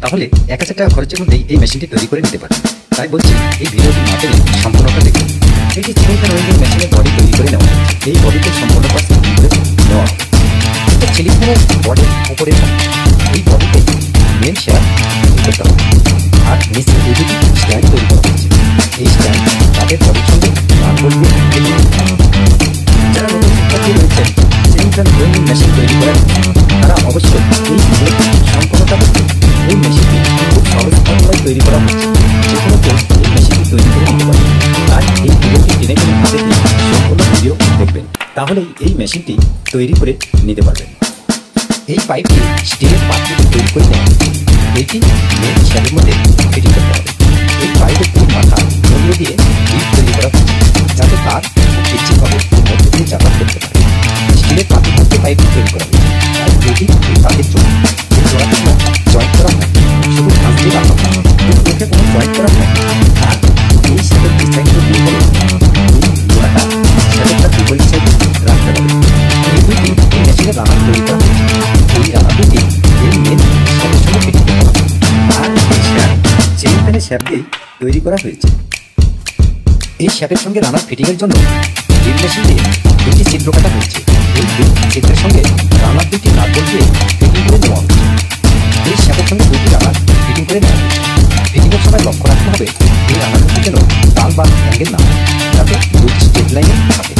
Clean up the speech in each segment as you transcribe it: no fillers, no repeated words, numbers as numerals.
তাহলে 1000 টাকা খরচের মধ্যেই এই মেশিনটি তৈরি করে নিতে পারেন। তাই বলছি এই ভিডিওটি না টেনে সম্পূর্ণটা দেখুন। এটি সিলিং ফ্যান ওয়েল্ডিং মেশিনের বডি তৈরি করে নেওয়া হয়েছে। এই বডিতে সম্পূর্ণ কাজ তৈরি করে নেওয়া হবে। এটা সিলিং ফ্যানের বডির উপরে এই বডিতে মেন শেয়ার তৈরি করতে হবে। আর নিচে এই দুটি স্ট্যান্ড তৈরি করা হয়েছে। এই স্ট্যান্ড তাদের বডির সঙ্গে নাট বোল্ট দিয়ে বেঁধে দিতে হবে। যারা নতুন শিক্ষার্থী রয়েছেন সিলিং ফ্যান ওয়েল্ডিং মেশিন তৈরি করার, তারা অবশ্যই এই ভিডিওটি সম্পূর্ণটা দেখুন। এই মেশিনটি খুব সহজ উপায়ে তৈরি করা হচ্ছে। যে কোনো কেউ এই মেশিনটি তৈরি করে নিতে পারে। আর এই ভিডিওটি টেনে টেনে হাতে দিয়ে সম্পূর্ণ ভিডিও দেখবেন, তাহলেই এই মেশিনটি তৈরি করে নিতে পারবেন। এই পাইপটি স্টিলের পাত থেকে তৈরি করে নেওয়া হয়েছে। এটি মেন শেডের মধ্যে ফিটিং করতে হবে। এই পাইপের দুই মাথা নড়িয়ে দিয়ে ডিপ তৈরি করা হচ্ছে, যাতে তার খুব ইচ্ছেভাবে মধ্যে দিয়ে যাতায়াত করতে পারে। স্টিলের পাতি হাতে পাইপটি তৈরি করা হয়েছে। আর এটি এই পাতের জোড়া, এই জোড়াটি কোনো জয়েন্ট করা হয়, শুধু কাঁচ দিয়ে রাখা হয়, মুখে কোনো জয়েন্ট করা হয়। আর এই শেডের ডিজাইনটি দিয়ে করে এই জোড়াটা শেডেরটা বিপরীত সাইডে রাখতে হবে। এই দুটি এই মেশিনের রানার তৈরি করা হয়েছে। এই রানার দুটি এই মেন শেডের সঙ্গে ফিটিং করা হবে। আর এই শেড সিলিং ফ্যানের শেড দিয়েই তৈরি করা হয়েছে। এই শেডের সঙ্গে রানার ফিটিংয়ের জন্য ড্রিল মেশিন দিয়ে দুটি ছিদ্র কাটা হয়েছে। এই ছিদ্রের সঙ্গে রানার দুটি নাট বোল্ট দিয়ে ফিটিং করে নেওয়া হয়েছে। এই শেডের সঙ্গে দুটি রানার ফিটিং করে নেওয়া হয়েছে। ফিটিংয়ের সময় লক্ষ্য রাখতে হবে এই রানার দুটি যেন তাল বা অ্যাঙ্গেল না হয়, যাতে দুটি স্ট্রেট লাইনে থাকে।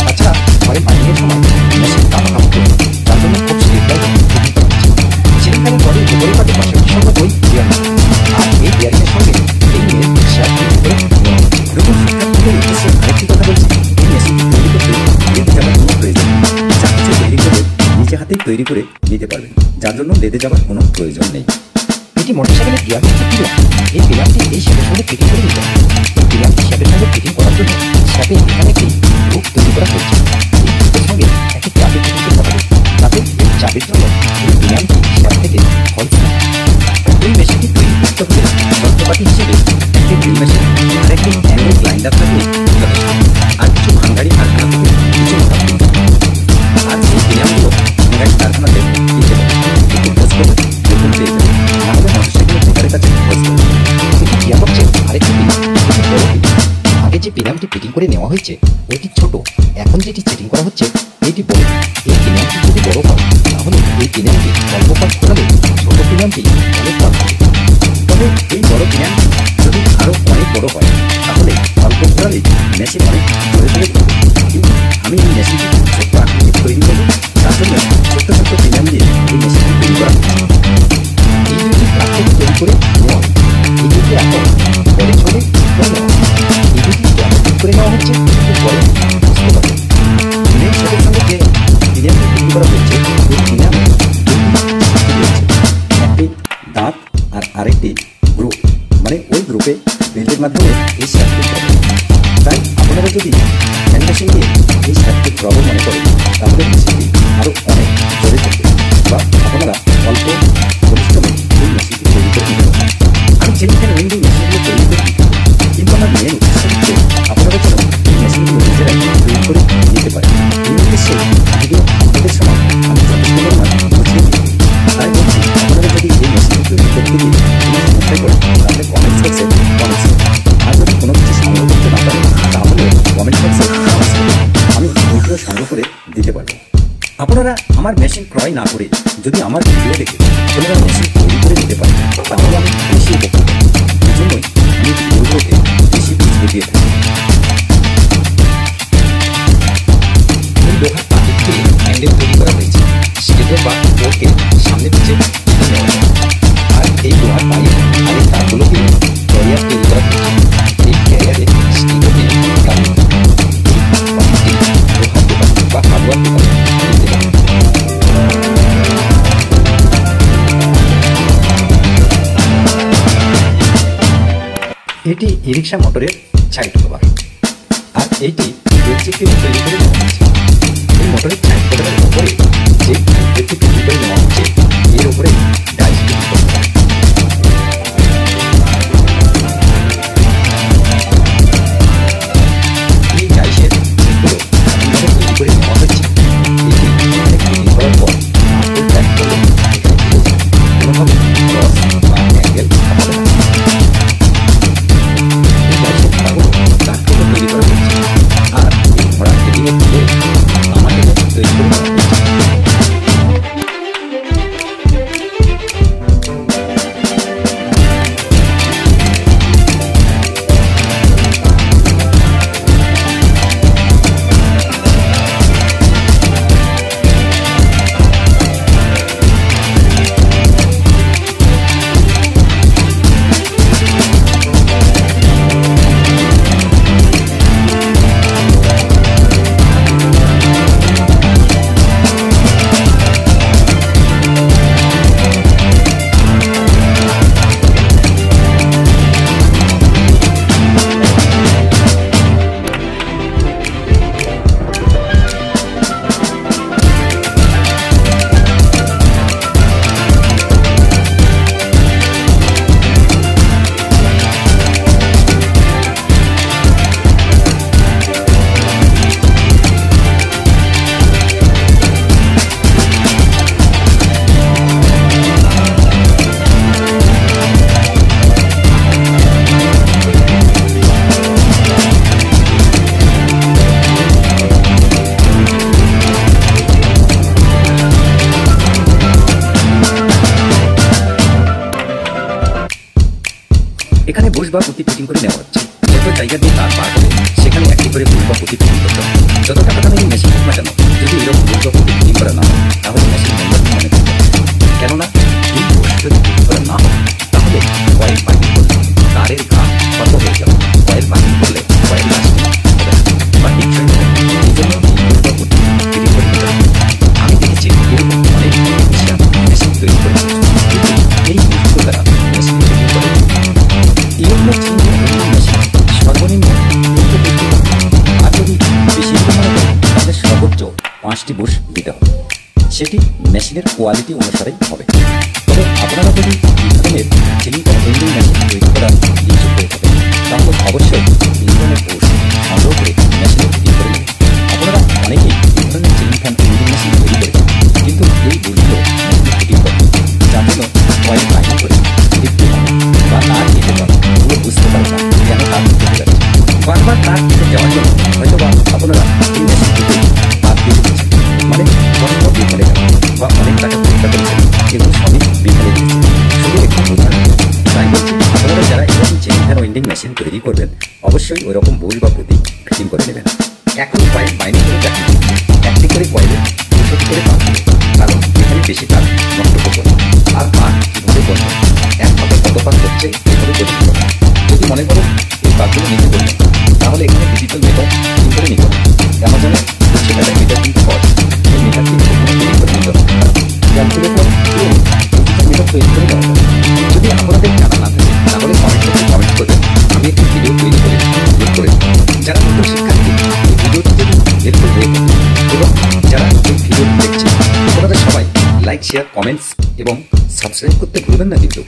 তাছাড়া ঘরে বাইন্ডিংয়ের সময় মেশিন কাটা কাটতে, যার জন্য খুব স্ট্রেট লাইনে ফিটিং করা হচ্ছে। সিলিং ফ্যানের বডির উপরে পাটে পাশাপাশি সঙ্গে ওই বিয়ারিং, আর এই বিয়ারিংয়ের সঙ্গে এই মেন শেড ফিটিং করে নেওয়া হচ্ছে। নতুন শিক্ষার্থীদের উদ্দেশ্যে আরেকটি কথা বলছি, এই মেশিনটি তৈরি করতে লেদে যাওয়ার কোনো প্রয়োজন নেই। যা কিছু তৈরি করে নিজে হাতেই তৈরি করে নিতে পারবেন, যার জন্য লেদে যাওয়ার কোনো প্রয়োজন নেই। এটি মোটরসাইকেলের গিয়ার পিলার। এই পিলারটি এই শেডের সঙ্গে ফিটিং করে নিতে হবে। এই পিলারটি শেডের সঙ্গে ফিটিং করার জন্য শেডে এখানে একটি হুক তৈরি করা হয়েছে। এই হুকের সঙ্গে একটি চাবি ফিটিং করতে হবে, যাতে এই চাবির জন্য এই পিলারটি শেড থেকে ফলছে না। এই মেশিনটি তৈরি করতে হলে যন্ত্রপাতি হিসেবে একটি ড্রিল মেশিন আর একটি অ্যাঙ্গেল গ্রাইন্ডার থাকলে যথেষ্ট, আর কিছু ভাঙাড়ি কারখানা থেকে কিছু মোটা কিনতে হবে। আর এই পিলারগুলো ভাঙাড়ি কারখানাতে দিতে হবে। একটু খোঁজ করবে দেখুন পেয়ে যাবে, নাহলে মোটরসাইকেলের মেকারের কাছে খোঁজ করবে। এটি গিয়ারবক্সের আরেকটি পিলার, এটি বড় পিলার। আগে যে পিলারটি ফিটিং করে নেওয়া হয়েছে ওইটি ছোট, এখন যেটি সেটিং করা হচ্ছে এটি বড়। এই পিলারটি যদি বড় হয় তাহলে এই পিলারটি অল্প কাজ করালে ছোট পিলারটি অনেক কাজ হবে। তবে এই বড় পিলারটি যদি আরও অনেক বড় হয় তাহলে অল্প ঘোরালে মেশিন অনেক জোরে জোরে ঘুরবে। কিন্তু আমি এই মেশিনটি ছোট্ট আকৃতির তৈরি করব, তার জন্য ছোট্ট ছোট্ট পিলার দিয়ে এই মেশিনটি তৈরি করা হচ্ছে। এই দুটি কাঠ থেকে তৈরি করে নেওয়া হচ্ছে। এই দুটি এখন পরে ছড়ে করে নেওয়া হচ্ছে। এই দুটি কেমন ঠিক করে নেওয়া হচ্ছে একটু পরে বুঝতে পারবে। মেন শেডের সঙ্গে যে পিলারটি তৈরি করা হয়েছে ওই পিলারে একটি দাঁত আর আরেকটি গ্রুপ, মানে ওই গ্রুপে বেল্টের মাধ্যমে এই শেডটি করা। তাই আপনারা যদি হ্যান্ড মেশিন দিয়ে এই শেডটি প্রবল মনে করেন তাহলে মেশিনটি আরও অনেক জোরে চলবে, বা আপনারা অল্প পরিশ্রমে এই মেশিনটি তৈরি করে নিতে পারেন। আমি সিলিং ফ্যান ওয়েল্ডিং মেশিনগুলো তৈরি করে দিতে পারি, কিন্তু আমার মেন উদ্দেশ্য হচ্ছে আপনারা যেন এই মেশিনগুলো নিজেরাই তৈরি করে নিতে পারেন। এই উদ্দেশ্যে ভিডিও আপনাদের সময় আমি যথেষ্ট পরিমাণ বুঝিয়ে দিই। তাই বলছি, আপনারা যদি এই মেশিনটি তৈরি করতে গিয়ে কোনো সমস্যায় পড়েন তাহলে কমেন্টস বক্সে কমেন্টস করুন। আর যদি কোনো কিছু সংগ্রহ করতে না পারেন তাহলে কমেন্ট বক্সে কমেন্টস করুন, আমি ভিডিও সংগ্রহ করে দিতে পারবো। আপনারা আমার মেশিন ক্রয় না করে যদি আমার ভিডিও দেখে আপনারা মেশিন তৈরি করে নিতে পারেন তাহলে আমি বেশি উপকৃত। এই জন্যই আমি ভিডিওগুলোকে বেশি বুঝিয়ে দিয়ে থাকি। এই লোহার পাতির দিয়ে হ্যান্ডেল তৈরি করা হয়েছে। স্টিলের বা বোর্ডকে সামনে পিছে টেনে নেওয়া হয়। আর এই লোহার পাইপ আর এই তারগুলো দিয়ে ক্যারিয়ার তৈরি করা হয়েছে। এই ক্যারিয়ারে স্টিলও দিয়ে টানিয়ে এই পাতিটি লোহার দোকান বা হার্ডওয়ার দোকানে নিতে হবে। এটি ই-রিক্সা মোটরের সাইড কভার, আর এইটি বেলচি দিয়ে তৈরি করে নেওয়া হচ্ছে। এই মোটরের সাইড কভারের উপরে যে বেলচি তৈরি করে নেওয়া হচ্ছে এর উপরে ডাইস তৈরি করতে হবে। এই ডাইসের সেটগুলো এমনভাবে তৈরি করে নেওয়া হচ্ছে এটি অনেক তৈরি করার পর টাইট করলে এখানে কোনোভাবে ক্রস বুশ বা পুঁতি ফিটিং করে নেওয়া হচ্ছে। যত জায়গা দিয়ে তার পার হবে সেখানে একটি করে বুশ বা পুঁতি ফিটিং করতে হবে। যত টাকা দামের এই মেশিন হোক না কেন, যদি এরকম বুশ বা পুঁতি ফিটিং করা না হয় তাহলে মেশিন মূল্যহীন মনে করতে হবে। কেননা এই বুশ যদি ফিটিং করা না হয় তাহলে কয়েল বাইন্ডিং করলে তারের ঘা ক্ষত হয়ে যাবে। কয়েল বাইন্ডিং করলে কয়েল লাস্টিং হবে না বা টিকসই হবে না। এই জন্য এই বুশ বা পুঁতি ফিটিং করে নিতে হবে। আমি দেখেছি এরকম অনেক টেকনিশিয়ান মেশিন তৈরি করেছে, কিন্তু এই বুশগুলো দ্বারা মেশিন ফিটিং করে ইউনিট মেশিন সর্বনিম্ন আর যদি বেশি মনে করেন তাহলে সর্বোচ্চ 5টি বুশ দিতে হবে। সেটি মেশিনের কোয়ালিটি অনুসারেই হবে। তবে আপনারা যদি এই ধরনের চিনি ফ্যান ওয়েল্ডিং মেশিন তৈরি করার ইচ্ছুক হয়ে থাকেন তাহলে অবশ্যই এই ধরনের বুশ সংগ্রহ করে মেশিনে ফিটিং করে নেবেন। আপনারা অনেকেই এই ধরনের চিনি ফ্যান ওয়েল্ডিং মেশিন তৈরি করেছেন, কিন্তু এই বুশগুলো মেশিনে ফিটিং করেন, যার জন্য কয়েল বাইন্ডিং করে দেখতে পারেন বা তার কেটে যান পুরো বুঝতে পারেন না কেন তার কেটে যাচ্ছে। বারবার তার কেটে যাওয়ার জন্য হয়তো বা আপনারা এই মেশিন থেকে হাত দিয়ে দিচ্ছেন, মানে কষ্ট বিফলে গেল বা অনেক টাকা খরচা করেছেন, কিন্তু সবই বিফলে গিয়েছে। শুধু একটু বোঝার জন্য তাই বলছি, আপনারা যারা এরকম চেইন ফ্যান ওয়েল্ডিং মেশিন তৈরি করবেন অবশ্যই ওইরকম বুশ বা পুঁতি ফিটিং করে নেবেন। এখন কয়েল বাইন্ডিং করে দেখেন একটি করে কয়েলে 200 করে পাক দিবে, কারণ এখানে বেশি তার নষ্ট করবো না। আর পাক কীভাবে করবেন, একভাবে কত পাক হচ্ছে এইভাবে করে দিতে হবে। যদি মনে করেন এই পাকগুলো নিতে করবেন তাহলে এখানে ডিজিটাল মিটার ফিটিং করে নিতে হবে। অ্যামাজনে 200 টাকায় মিটার কিনতে পাওয়া যায়। এই মিটারটি তৈরি করে নিতে হবে। ক্যালকুলেটর এবং ডিজিটাল মিটার তৈরি করে নেওয়া হবে। যদি আপনাদের জানা না থাকে তাহলে কমেন্ট করবেন, আমি একটি ভিডিও তৈরি করে আপলোড করে দেব। যারা নতুন শিক্ষার্থী এই ভিডিওটি যদি হেল্পফুল হয়ে থাকে এবং যারা এই ভিডিওটি দেখছেন আপনারা সবাই লাইক, শেয়ার, কমেন্টস এবং সাবস্ক্রাইব করতে ভুলবেন না। কিন্তু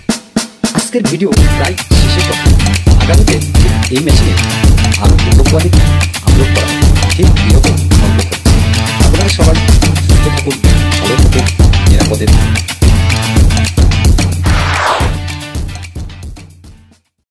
আজকের ভিডিও প্রায় শেষের পথে। আগামীতে ঠিক এই মেশিনের আরও দুটো কোয়ালিটি আপলোড করা হবে, ঠিক এরকম গল্প করছে। আপনারা সবাই